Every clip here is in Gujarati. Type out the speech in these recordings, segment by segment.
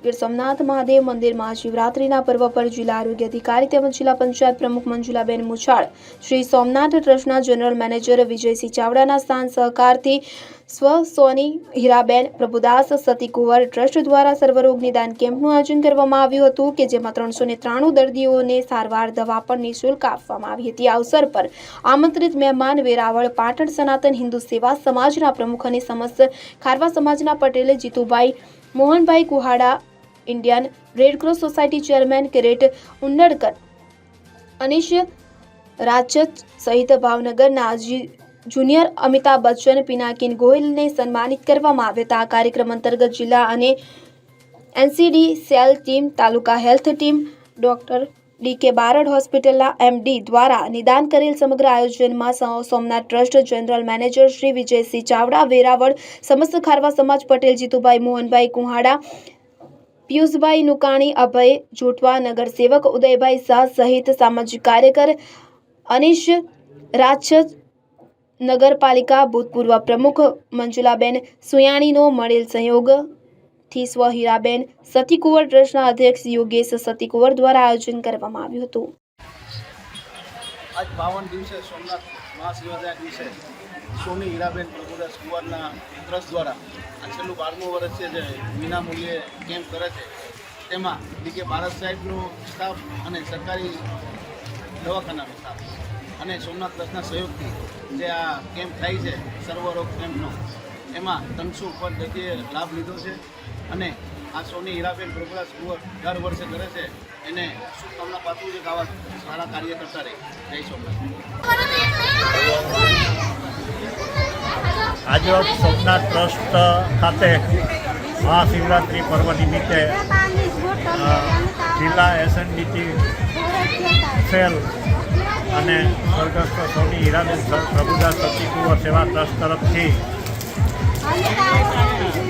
ગીર સોમનાથ મહાદેવ મંદિર મહાશિવરાત્રિના પર્વ પર જિલ્લા આરોગ્ય અધિકારી તેમજ જિલ્લા પંચાયત પ્રમુખ મંજુલાબેન મુછાળ, શ્રી સોમનાથ ટ્રસ્ટના જનરલ મેનેજર વિજયસિંહ ચાવડાના સ્થાન સહકારથી સોની હીરાબેન પ્રભુદાસ સતીકુંવર ટ્રસ્ટ દ્વારા સર્વરોગ નિદાન કેમ્પનું આયોજન કરવામાં આવ્યું હતું કે જેમાં 393 દર્દીઓને સારવાર દવા પણ નિઃશુલ્ક આપવામાં આવી હતી। આ અવસર પર આમંત્રિત મહેમાન વેરાવળ પાટણ સનાતન હિન્દુ સેવા સમાજના પ્રમુખ અને સમસ્ત ખારવા સમાજના Patel Jitubhai Mohanbhai Kuhada, Indian red cross society chairman Kirit Unadkat, Anish Rajat सहित भावनगर जूनियर अमिताभ बच्चन, पिनाकिन गोयल ने सम्मानित करवामां આવ્યા હતા। આ કાર્યક્રમ અંતર્ગત જિલ્લા અને NCD cell team, taluka health team, doctor DK Barad હોસ્પિટલના એમડી દ્વારા નિદાન કરેલ સમગ્ર આયોજનમાં Somnath trust general manager Shri Vijaysinh Chavda, Veraval સમસ્ત ખારવા સમાજ પટેલ જીતુભાઈ મોહનભાઈ કુહાડા, પિયુષભાઈ નુકાણી, અભય જોટવા, નગરસેવક ઉદયભાઈ શાહ સહિત સામાજિક કાર્યકર અનિશ રાજત, નગરપાલિકા ભૂતપૂર્વ પ્રમુખ મંજુલાબેન સુયાણીનો મળેલ સહયોગથી સ્વ હીરાબેન સતીકુંવર ટ્રસ્ટના અધ્યક્ષ યોગેશ સતીકુંવર દ્વારા આયોજન કરવામાં આવ્યું હતું। આજ 52 દિવસે સોમનાથ મહાશિવરાત્રિના દિવસે સોની હીરાબેન પ્રભુદાસ કુંવરના ટ્રસ્ટ દ્વારા આ છેલ્લું 12મું વર્ષ છે જે વિના મૂલ્યે કેમ્પ કરે છે, તેમાં ડીકે ભારત સાહેબનો સ્ટાફ અને સરકારી દવાખાનાનો સ્ટાફ અને સોમનાથ ટ્રસ્ટના સહયોગથી જે આ કેમ્પ થાય છે સર્વરોગ કેમ્પનો, એમાં 300 ઉપર દર્દીએ લાભ લીધો છે અને આ સોની હીરાબેન પ્રભુદાસ કુંવર દર વર્ષે કરે છે, એને શુભકામના પાઠવું છે કે આવા સારા કાર્ય કરતા રહે। જય સોમનાથ। આજરોજ સોમનાથ ટ્રસ્ટ ખાતે મહાશિવરાત્રિ પર્વ નિમિત્તે જિલ્લા એસએનડીટી સેલ અને સ્વર્ગસ્થ સોની હીરાબેન પ્રભુદાસ સતીકુંવર સેવા ટ્રસ્ટ તરફથી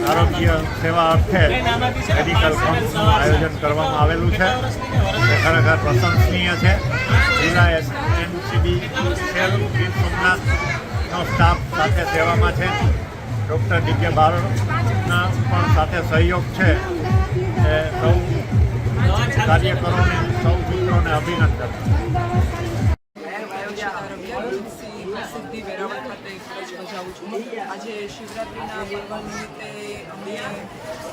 આરોગ્ય સેવા અર્થે મેડિકલ કેમ્પનું આયોજન કરવામાં આવેલું છે, તે ખરેખર પ્રશંસનીય છે। જિલ્લા એનસીડી સેલ ગીર સોમનાથનો સ્ટાફ સાથે સેવામાં છે, ડૉક્ટર ડીકે બારડના પણ સાથે સહયોગ છે। એ સૌ કાર્યકરોને, સૌ મિત્રોને અભિનંદન। સિદ્ધિ વેરાવળ ખાતે ફરજ બજાવું છું। આજે શિવરાત્રિના પર્વ નિમિત્તે અમે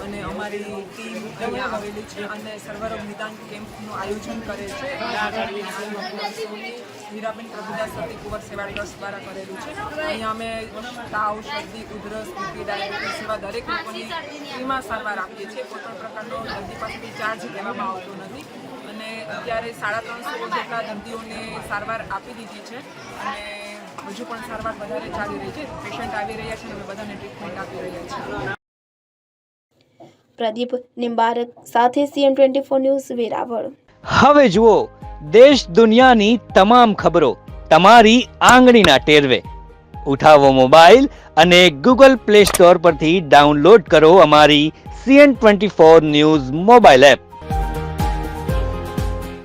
અને અમારી ટીમ અહીંયા આવેલી છે અને સર્વરોગ નિદાન કેમ્પનું આયોજન કરે છે। સોની હીરાબેન પ્રભુદાસ સતીકુંવર સેવા ટ્રસ્ટ દ્વારા કરેલું છે। અહીંયા અમે તાવ, શરદી, ઉધરસ, બીપી, ડાયાબિટીસ જેવા દરેક લોકોની ફ્રીમાં સારવાર આપીએ છીએ। કોઈપણ પ્રકારનો દર્દી પાસેથી ચાર્જ લેવામાં આવતો નથી અને અત્યારે 350 જેટલા દર્દીઓને સારવાર આપી દીધી છે અને હજુ પણ સારવાર વધારે ચાલી રહી છે। પેશન્ટ આવી રહ્યા છે અને અમે બધાને ટ્રીટમેન્ટ આપી રહ્યા છીએ। પ્રદીપ નિંબારક સાથે CM24 ન્યૂઝ વેરાવળ। હવે જુઓ દેશ દુનિયાની તમામ ખબરો તમારી આંગળીના ટેરવે। ઉઠાવો મોબાઈલ અને Google Play Store પરથી ડાઉનલોડ કરો અમારી CM24 ન્યૂઝ મોબાઈલ એપ।